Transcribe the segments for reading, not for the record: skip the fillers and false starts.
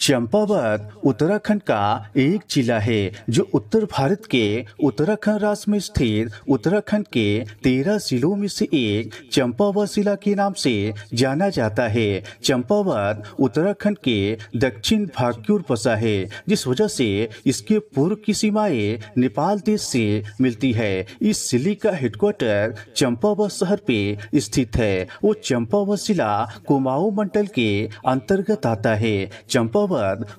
चंपावत उत्तराखंड का एक जिला है जो उत्तर भारत के उत्तराखंड राज्य में स्थित उत्तराखंड के 13 जिलों में से एक चंपावत जिला के नाम से जाना जाता है। चंपावत उत्तराखंड के दक्षिण भाग की ओर बसा है, जिस वजह से इसके पूर्व की सीमाएं नेपाल देश से मिलती है। इस जिले का हेडक्वार्टर चंपावत शहर पे स्थित है। वो चंपावत जिला कुमाऊं मंडल के अंतर्गत आता है। चंपावत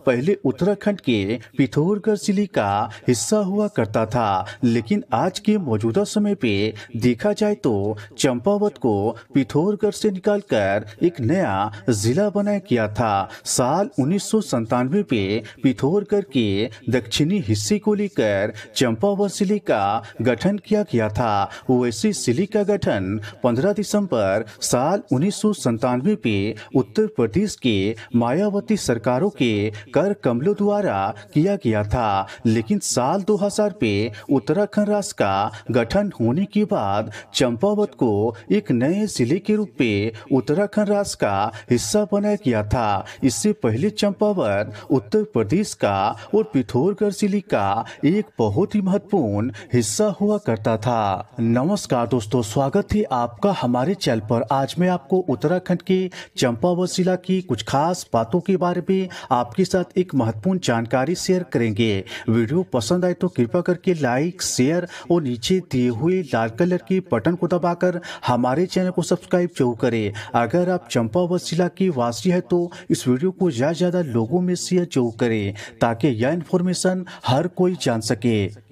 पहले उत्तराखंड के पिथौरागढ़ जिले का हिस्सा हुआ करता था, लेकिन आज के मौजूदा समय पे देखा जाए तो चंपावत को पिथौरागढ़ से निकालकर एक नया जिला बनाया गया था। साल 1997 पे पिथौरागढ़ के दक्षिणी हिस्से को लेकर चंपावत जिले का गठन किया गया था। वैसे जिले का गठन 15 दिसंबर साल 1997 पे उत्तर प्रदेश के मायावती सरकारों के कर कमलों द्वारा किया गया था, लेकिन साल 2000 पे उत्तराखंड राज्य का गठन होने के बाद चंपावत को एक नए जिले के रूप में उत्तराखंड राज्य का हिस्सा बनाया गया था। इससे पहले चंपावत उत्तर प्रदेश का और पिथौरागढ़ जिले का एक बहुत ही महत्वपूर्ण हिस्सा हुआ करता था। नमस्कार दोस्तों, स्वागत है आपका हमारे चैनल पर। आज मैं आपको उत्तराखंड के चंपावत जिला की कुछ खास बातों के बारे में आपके साथ एक महत्वपूर्ण जानकारी शेयर करेंगे। वीडियो पसंद आए तो कृपया करके लाइक, शेयर और नीचे दिए हुए लाल कलर के बटन को दबाकर हमारे चैनल को सब्सक्राइब जरूर करें। अगर आप चंपावत जिला के वासी हैं तो इस वीडियो को ज्यादा से ज्यादा लोगों में शेयर जरूर करें, ताकि यह इन्फॉर्मेशन हर कोई जान सके।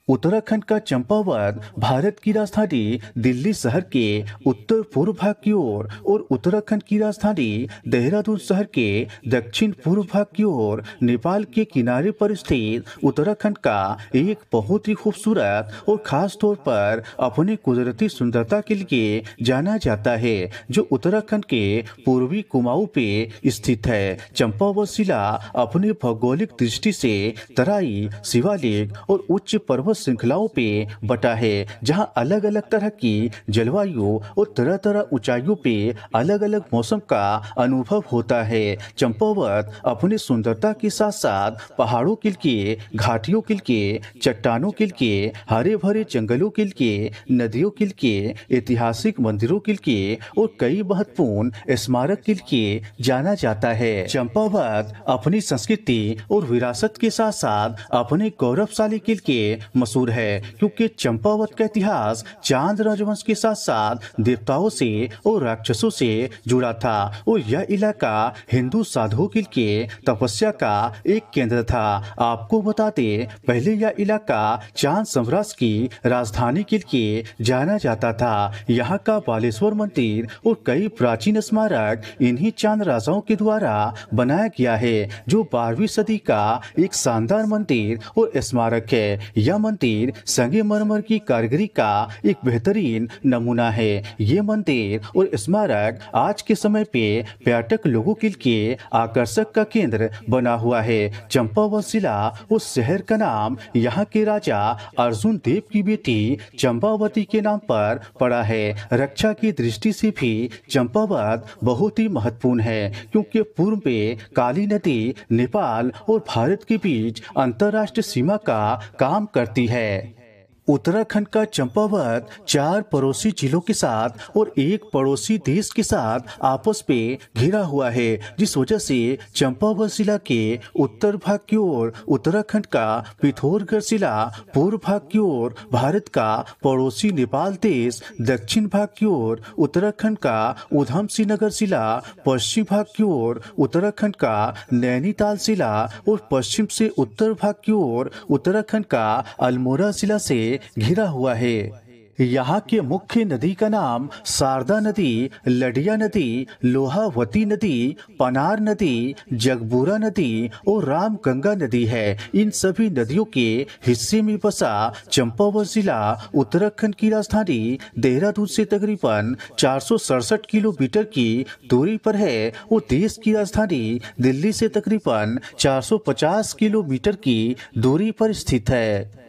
उत्तराखंड का चंपावत भारत की राजधानी दिल्ली शहर के उत्तर पूर्व भाग की ओर और उत्तराखंड की राजधानी देहरादून शहर के दक्षिण पूर्व भाग की ओर नेपाल के किनारे पर स्थित उत्तराखंड का एक बहुत ही खूबसूरत और खास तौर पर अपनी कुदरती सुंदरता के लिए जाना जाता है, जो उत्तराखंड के पूर्वी कुमाऊं पे स्थित है। चंपावत जिला अपनी भौगोलिक दृष्टि से तराई, शिवालिक और उच्च पर्वत श्रृंखलाओं पे बटा है, जहां अलग अलग तरह की जलवायु और तरह तरह ऊंचाइयों पे अलग अलग मौसम का अनुभव होता है। चंपावत अपनी सुंदरता के साथ साथ पहाड़ों के लिए, घाटियों के लिए, चट्टानों के लिए, हरे भरे जंगलों के लिए, नदियों के लिए, ऐतिहासिक मंदिरों के लिए और कई महत्वपूर्ण स्मारक के लिए जाना जाता है। चंपावत अपनी संस्कृति और विरासत के साथ साथ अपने गौरवशाली के लिए मशहूर है, क्योंकि चंपावत का इतिहास चांद राजवंश के साथ साथ देवताओं से और राक्षसों से जुड़ा था और यह इलाका हिंदू साधुओं के लिए तपस्या का एक केंद्र था। आपको बता दें, पहले यह इलाका चांद साम्राज्य की राजधानी के लिए जाना जाता था। यहाँ का बालेश्वर मंदिर और कई प्राचीन स्मारक इन्हीं चांद राजाओं के द्वारा बनाया गया है, जो 12वीं सदी का एक शानदार मंदिर और स्मारक है। यह मंदिर संगमरमर की कारीगरी का एक बेहतरीन नमूना है। ये मंदिर और स्मारक आज के समय पे पर्यटक लोगों के लिए आकर्षक का केंद्र बना हुआ है। चंपावत जिला उस शहर का नाम यहाँ के राजा अर्जुन देव की बेटी चंपावती के नाम पर पड़ा है। रक्षा की दृष्टि से भी चंपावत बहुत ही महत्वपूर्ण है, क्योंकि पूर्व में काली नदी नेपाल और भारत के बीच अंतर्राष्ट्रीय सीमा का काम करती है। उत्तराखंड का चंपावत 4 पड़ोसी जिलों के साथ और एक पड़ोसी देश के साथ आपस में घिरा हुआ है, जिस वजह से चंपावत जिला के उत्तर भाग की ओर उत्तराखंड का पिथौरागढ़ जिला, पूर्व भाग की ओर भारत का पड़ोसी नेपाल देश, दक्षिण भाग की ओर उत्तराखंड का उधम सिंह नगर जिला, पश्चिम भाग की ओर उत्तराखंड का नैनीताल जिला और पश्चिम से उत्तर भाग की ओर उत्तराखंड का अल्मोड़ा जिला से घिरा हुआ है। यहाँ के मुख्य नदी का नाम शारदा नदी, लडिया नदी, लोहावती नदी, पनार नदी, जगबूरा नदी और रामगंगा नदी है। इन सभी नदियों के हिस्से में बसा चंपावत जिला उत्तराखंड की राजधानी देहरादून से तकरीबन 467 किलोमीटर की दूरी पर है और देश की राजधानी दिल्ली से तकरीबन 450 किलोमीटर की दूरी पर स्थित है।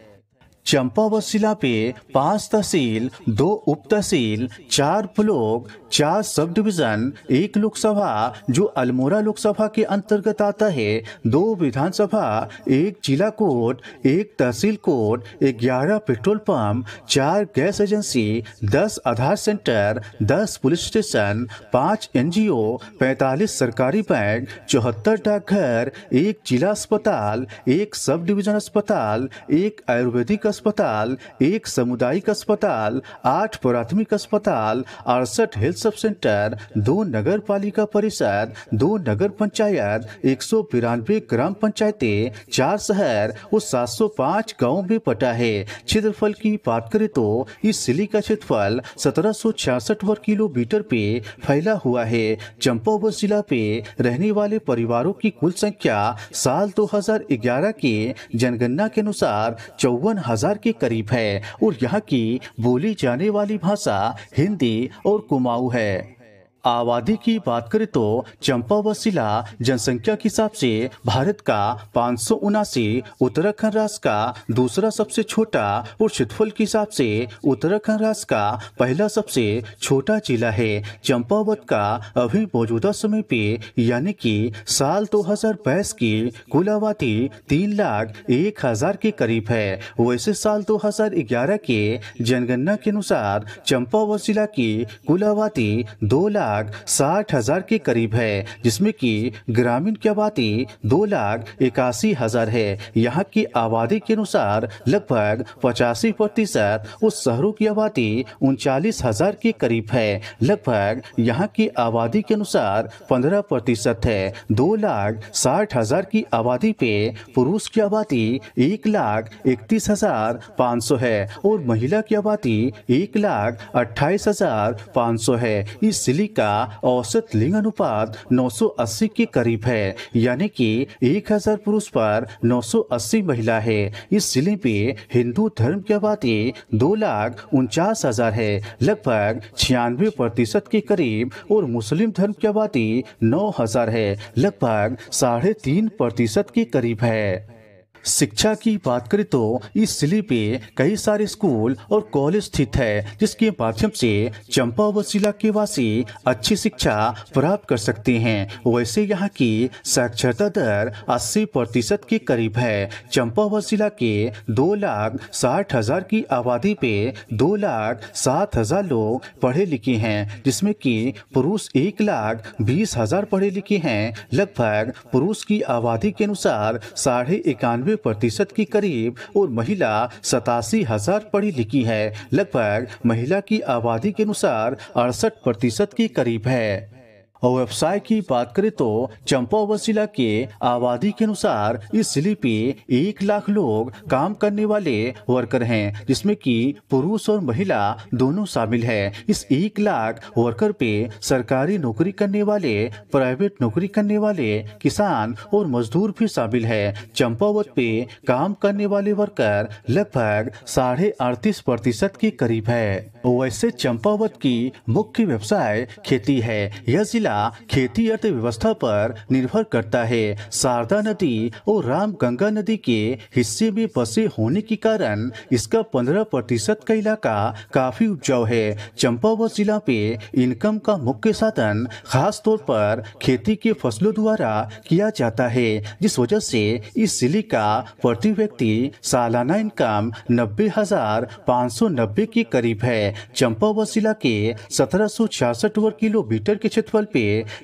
चंपावत जिला पे 5 तहसील, 2 उप तहसील, 4 ब्लॉक, 4 सब डिवीजन, 1 लोकसभा जो अल्मोड़ा लोकसभा के अंतर्गत आता है, 2 विधानसभा, 1 जिला कोर्ट, 1 तहसील court, 11 petrol pump, 4 gas agency, 10 Aadhaar centre, 10 police station, 5 NGO, 45 सरकारी बैंक, 74 डाकघर, 1 जिला अस्पताल, 1 सब डिवीजन अस्पताल, 1 आयुर्वेदिक अस्पताल, 1 सामुदायिक अस्पताल, 8 प्राथमिक अस्पताल, 68 हेल्थ सब सेंटर, 2 नगर पालिका परिषद, 2 नगर पंचायत, 192 ग्राम पंचायतें, 4 शहर और 705 गाँव में बटा है। क्षेत्रफल की बात करें तो इस जिले का क्षेत्रफल 1766 वर्ग किलोमीटर पे फैला हुआ है। चंपावत जिला पे रहने वाले परिवारों की कुल संख्या साल 2011 के जनगणना के अनुसार 54,000 के करीब है और यहाँ की बोली जाने वाली भाषा हिंदी और कुमाऊं है। आबादी की बात करें तो चंपावत जिला जनसंख्या के हिसाब से भारत का 579, उत्तराखंड राज्य का दूसरा सबसे छोटा और क्षेत्रफल के हिसाब से उत्तराखंड राज्य का पहला सबसे छोटा जिला है। चंपावत का अभी मौजूदा समय पे यानी कि साल 2022 की कुल आबादी 3,01,000 के करीब है। वैसे साल 2011 के जनगणना के अनुसार चंपावत जिला की कुल आबादी 2,60,000 के करीब है, जिसमें कि ग्रामीण की आबादी 2,81,000 है। यहाँ की आबादी के अनुसार लगभग 85% उस शहरों की आबादी 39,000 के करीब है। लगभग यहाँ की आबादी के अनुसार 15% है। 2,60,000 की आबादी पे पुरुष की आबादी 1,31,500 है और महिला की आबादी 1,28,500 है। इस जिले का औसत लिंग अनुपात 980 के करीब है, यानी कि 1,000 पुरुष पर 980 महिला है। इस जिले में हिंदू धर्म की आबादी 2,49,000 है, लगभग 96% के करीब, और मुस्लिम धर्म की आबादी 9,000 है, लगभग 3.5% के करीब है। शिक्षा की बात करें तो इस जिले पे कई सारे स्कूल और कॉलेज स्थित है, जिसके माध्यम से चंपावत जिला के वासी अच्छी शिक्षा प्राप्त कर सकते हैं। वैसे यहाँ की साक्षरता दर 80% के करीब है। चंपावत जिला के 2,60,000 की आबादी पे 2,07,000 लोग पढ़े लिखे हैं, जिसमें कि पुरुष 1,20,000 पढ़े लिखे हैं। लगभग पुरुष की आबादी के अनुसार 91% के करीब और महिला 87,000 पढ़ी लिखी है। लगभग महिला की आबादी के अनुसार 68% के करीब है। और व्यवसाय की बात करें तो चंपावत जिला के आबादी के अनुसार इस जिले पे 1 लाख लोग काम करने वाले वर्कर हैं, जिसमें कि पुरुष और महिला दोनों शामिल हैं। इस 1 लाख वर्कर पे सरकारी नौकरी करने वाले, प्राइवेट नौकरी करने वाले, किसान और मजदूर भी शामिल है। चंपावत पे काम करने वाले वर्कर लगभग 38.5% के करीब है। वैसे चंपावत की मुख्य व्यवसाय खेती है। यह जिला खेती अर्थव्यवस्था पर निर्भर करता है। शारदा नदी और रामगंगा नदी के हिस्से में बसे होने के कारण इसका 15% का इलाका काफी उपजाऊ है। चंपावत जिला पे इनकम का मुख्य साधन खास तौर पर खेती के फसलों द्वारा किया जाता है, जिस वजह से इस जिले का प्रति व्यक्ति सालाना इनकम 90,590 के करीब है। चंपावत जिला के 1766 वर्ग किलोमीटर के क्षेत्रफल पे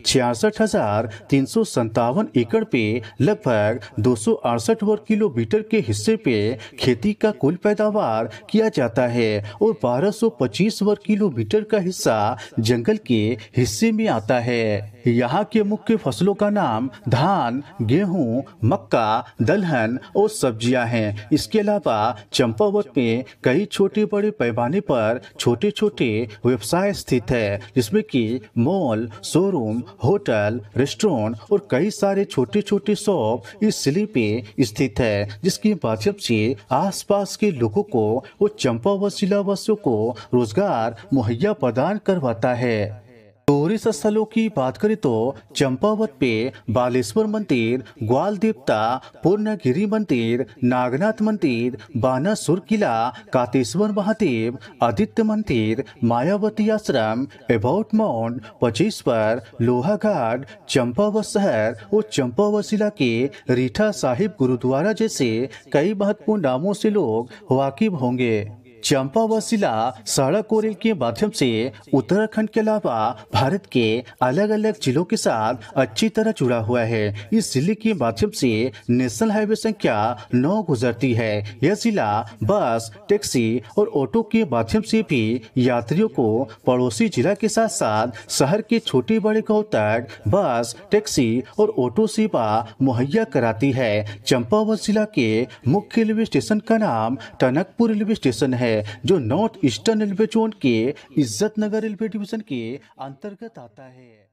66,357 एकड़ पे लगभग 268 वर्ग किलोमीटर के हिस्से पे खेती का कुल पैदावार किया जाता है और 1225 वर्ग किलोमीटर का हिस्सा जंगल के हिस्से में आता है। यहाँ के मुख्य फसलों का नाम धान, गेहूं, मक्का, दलहन और सब्जियां हैं। इसके अलावा चंपावत में कई छोटे बड़े पैमाने पर छोटे छोटे व्यवसाय स्थित है, जिसमें कि मॉल, शोरूम, होटल, रेस्टोरेंट और कई सारे छोटे छोटे शॉप इस जिले पे स्थित है, जिसके माध्यम से आसपास के लोगों को वो चंपावत जिला वासियों को रोजगार मुहैया प्रदान करवाता है। टूरिस्ट स्थलों की बात करें तो चंपावत पे बालेश्वर मंदिर, ग्वाल देवता, पूर्णगिरी मंदिर, नागनाथ मंदिर, बानासुर किला, कातेश्वर महादेव, आदित्य मंदिर, मायावती आश्रम, एबाउट माउंट, पचेश्वर, लोहा घाट, चंपावत शहर और चंपावत जिला के रीठा साहिब गुरुद्वारा जैसे कई महत्वपूर्ण नामों से लोग वाकिफ होंगे। चंपावत जिला सड़क और रेल के माध्यम से उत्तराखंड के अलावा भारत के अलग अलग जिलों के साथ अच्छी तरह जुड़ा हुआ है। इस जिले के माध्यम से नेशनल हाईवे संख्या 9 गुजरती है। यह जिला बस, टैक्सी और ऑटो के माध्यम से भी यात्रियों को पड़ोसी जिला के साथ साथ शहर के छोटे बड़े गाँव तक बस, टैक्सी और ऑटो सेवा मुहैया कराती है। चंपावत जिला के मुख्य रेलवे स्टेशन का नाम टनकपुर रेलवे स्टेशन है, जो नॉर्थ ईस्टर्न रेलवे जोन के इज्जत नगर रेलवे डिवीजन के अंतर्गत आता है।